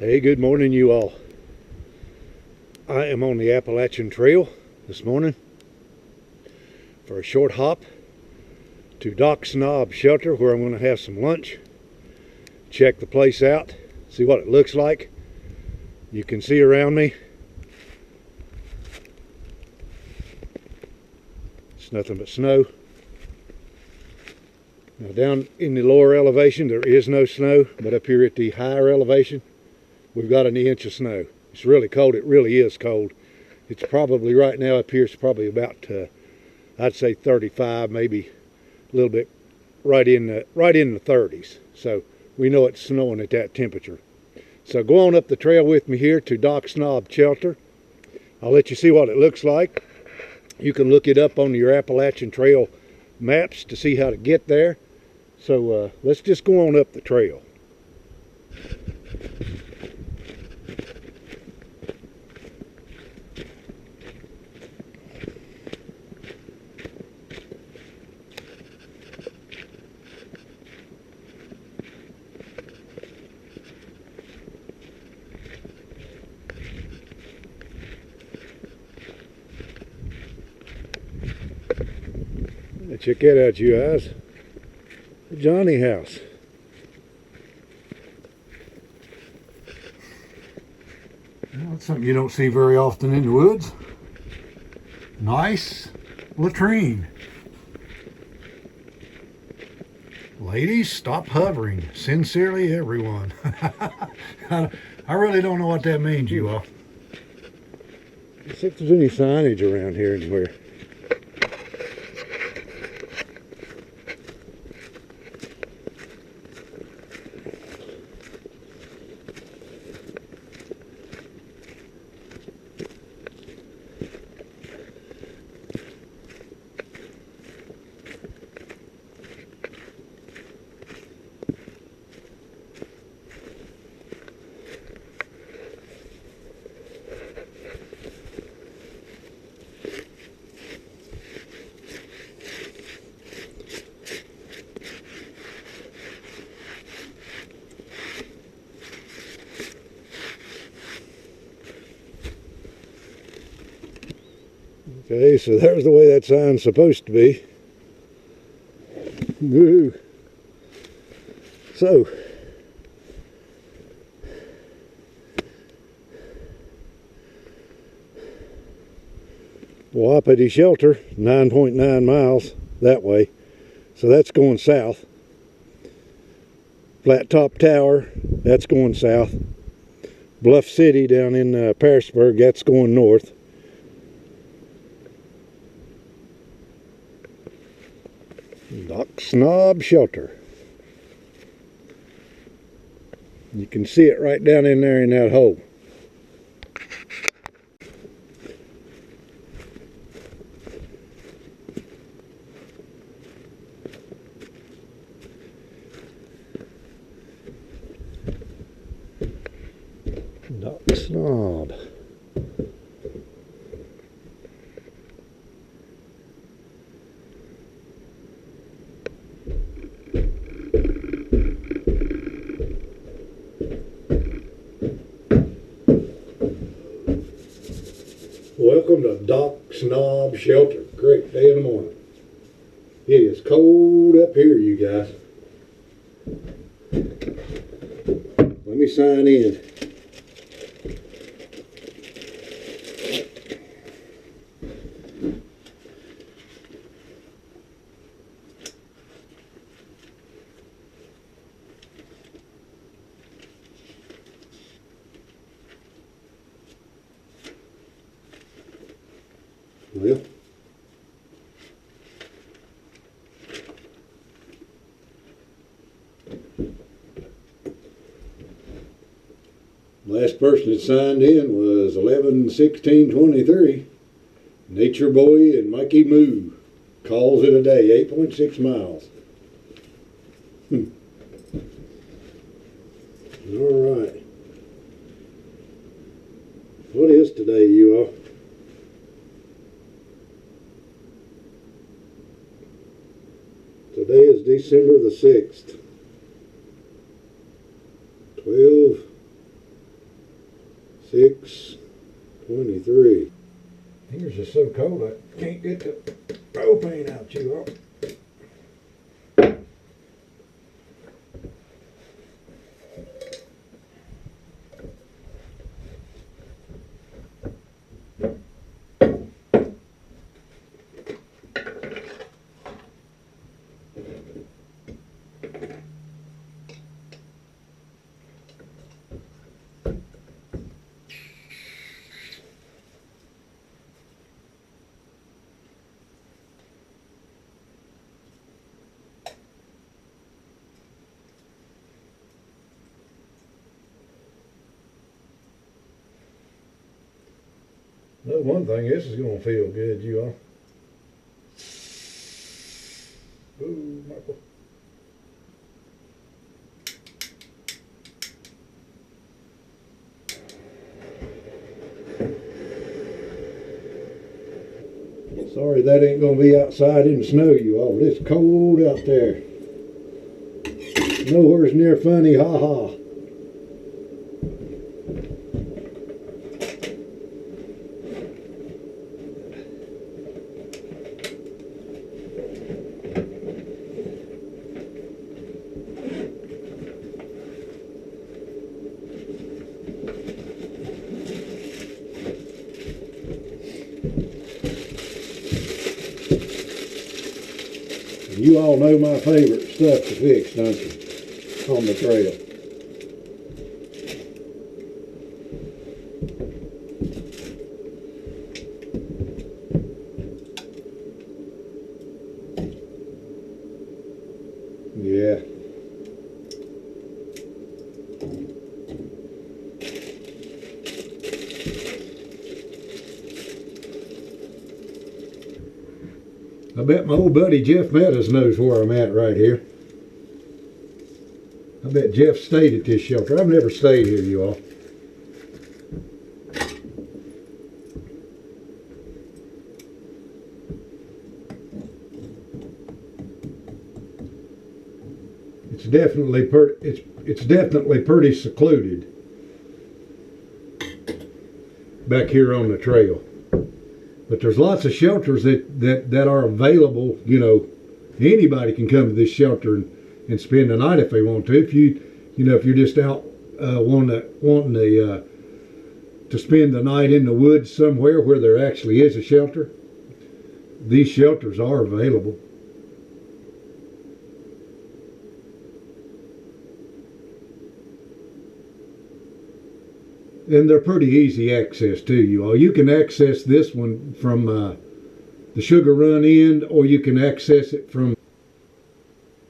Hey, good morning, you all. I am on the Appalachian Trail this morning for a short hop to Doc Snob shelter where I'm going to have some lunch, check the place out, see what it looks like. You can see around me, it's nothing but snow. Now down in the lower elevation there is no snow, but up here at the higher elevation we've got an inch of snow. It's really cold. It really is cold. It's probably right now up here, it's probably about I'd say 35, maybe a little bit right in the 30s. So we know it's snowing at that temperature. So go on up the trail with me here to Doc Snob shelter. I'll let you see what it looks like. You can look it up on your Appalachian Trail maps to see how to get there. So let's just go on up the trail. Check that out, you guys. The Johnny house. Well, that's something you don't see very often in the woods. Nice latrine. Ladies, stop hovering. Sincerely, everyone. I really don't know what that means, you all. Let's see if there's any signage around here anywhere. Okay, so there's the way that sign's supposed to be. Woo. So, Wapiti shelter, 9.9 miles that way. So that's going south. Flat Top Tower, that's going south. Bluff City down in Pearisburg, that's going north. Doc Snob shelter. You can see it right down in there in that hole. Doc Snob. Welcome to Doc Snob shelter. Great day in the morning. It is cold up here, you guys. Let me sign in. Well, last person that signed in was 11/16/23. Nature Boy and Mikey Moo. Calls it a day, 8.6 miles. All right. What is today, you all? Today is December the 6th. 12 It's so cold I can't get the propane out, you all. No, one thing, this is going to feel good, you all. Ooh, Michael. Sorry that ain't going to be outside in the snow, you all. It's cold out there. Nowhere's near funny, ha ha. You all know my favorite stuff to fix, don't you? On the trail. Yeah. I bet my old buddy Jeff Meadows knows where I'm at right here. I bet Jeff stayed at this shelter. I've never stayed here, you all. It's definitely pretty secluded back here on the trail. But there's lots of shelters that are available. You know, anybody can come to this shelter and spend the night if they want to. If you're just out wanting to spend the night in the woods somewhere where there actually is a shelter, these shelters are available. And they're pretty easy access too, you all. You can access this one from the Sugar Run end, or you can access it from.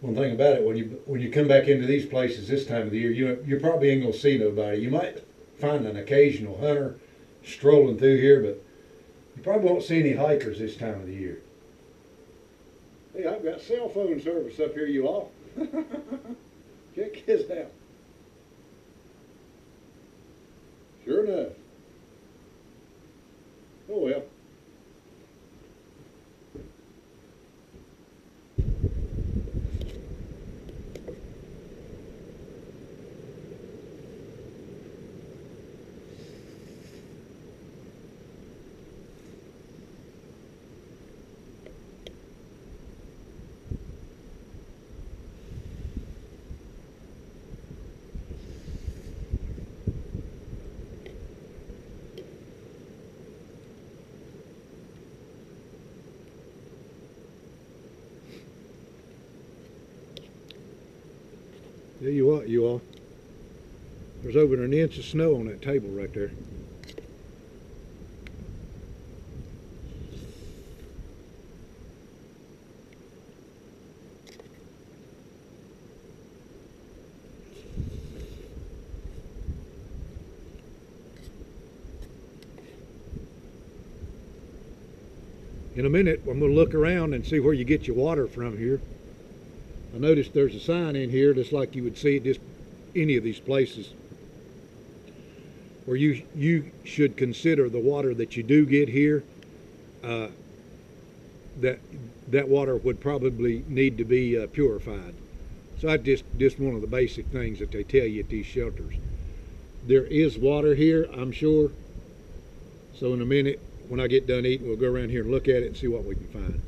One thing about it, when you come back into these places this time of the year, you probably ain't gonna see nobody. You might find an occasional hunter strolling through here, but you probably won't see any hikers this time of the year. Hey, I've got cell phone service up here, you all. Check this out. Sure enough. Oh well. Tell you what, you all, there's over an inch of snow on that table right there. In a minute, I'm going to look around and see where you get your water from here. I noticed there's a sign in here, just like you would see at just any of these places, where you should consider the water that you do get here. That water would probably need to be purified. So that's just one of the basic things that they tell you at these shelters. There is water here, I'm sure. So in a minute, when I get done eating, we'll go around here and look at it and see what we can find.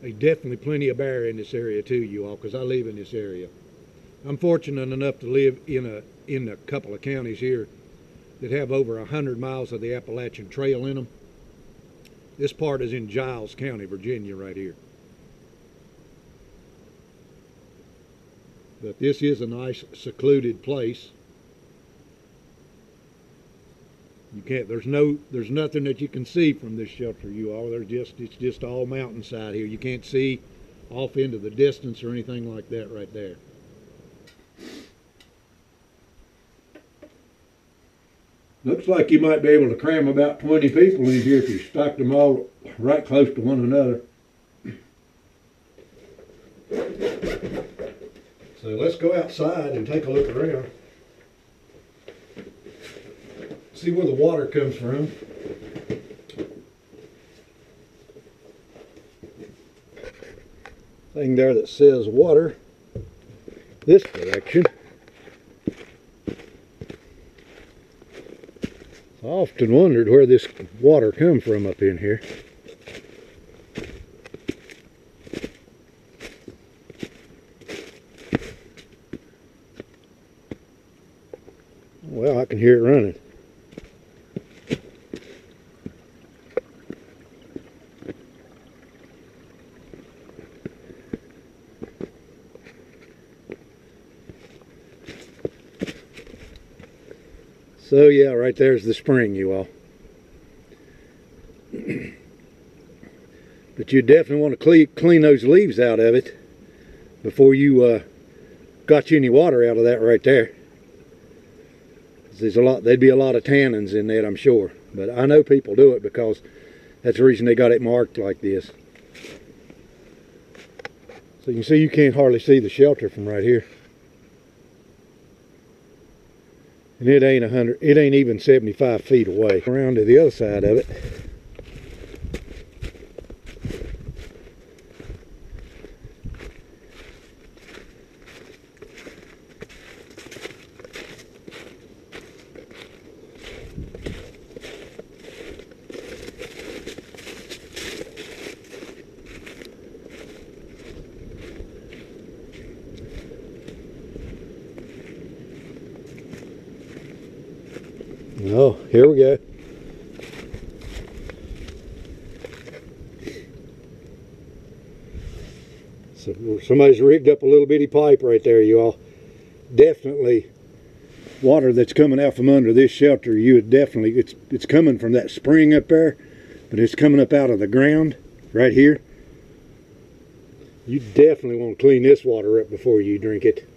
There's definitely plenty of bear in this area too, you all, because I live in this area. I'm fortunate enough to live in a couple of counties here that have over 100 miles of the Appalachian Trail in them. This part is in Giles County, Virginia, right here. But this is a nice secluded place. You can't, there's nothing that you can see from this shelter, you all. It's just all mountainside here. You can't see off into the distance or anything like that right there. Looks like you might be able to cram about 20 people in here if you stacked them all right close to one another. So let's go outside and take a look around. See where the water comes from. Thing there that says water, this direction. I often wondered where this water come from up in here. Well, I can hear it running. So yeah, right there's the spring, you all. But you definitely want to clean those leaves out of it before you got you any water out of that right there. There'd be a lot of tannins in that, I'm sure. But I know people do it because that's the reason they got it marked like this. So you can see you can't hardly see the shelter from right here. And it ain't even 75 feet away. Around to the other side of it. Oh, here we go. So somebody's rigged up a little bitty pipe right there, you all. Definitely water that's coming out from under this shelter. You would definitely, it's coming from that spring up there, but it's coming up out of the ground right here. You definitely want to clean this water up before you drink it.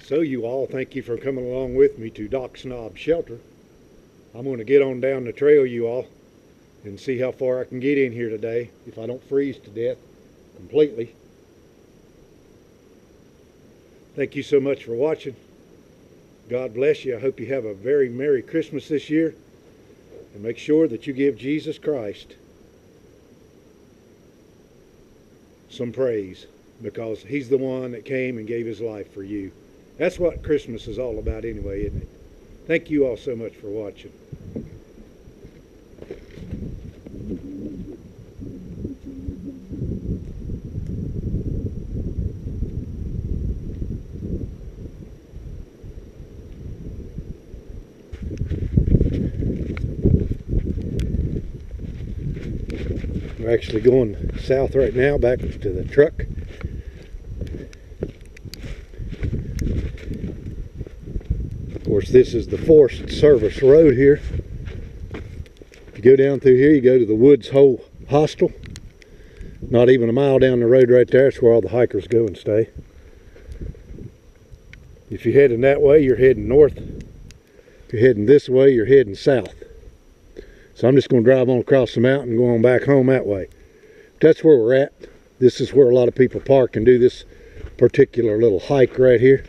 So you all, thank you for coming along with me to Doc Snob Shelter. I'm going to get on down the trail, you all, and see how far I can get in here today if I don't freeze to death completely. Thank you so much for watching. God bless you. I hope you have a very Merry Christmas this year, and make sure that you give Jesus Christ some praise, because he's the one that came and gave his life for you. That's what Christmas is all about anyway, isn't it? Thank you all so much for watching. We're actually going south right now, back to the truck. Of course, this is the Forest Service Road here. If you go down through here, you go to the Woods Hole Hostel. Not even a mile down the road right there, it's where all the hikers go and stay. If you're heading that way, you're heading north. If you're heading this way, you're heading south. So I'm just going to drive on across the mountain and go on back home that way. That's where we're at. This is where a lot of people park and do this particular little hike right here.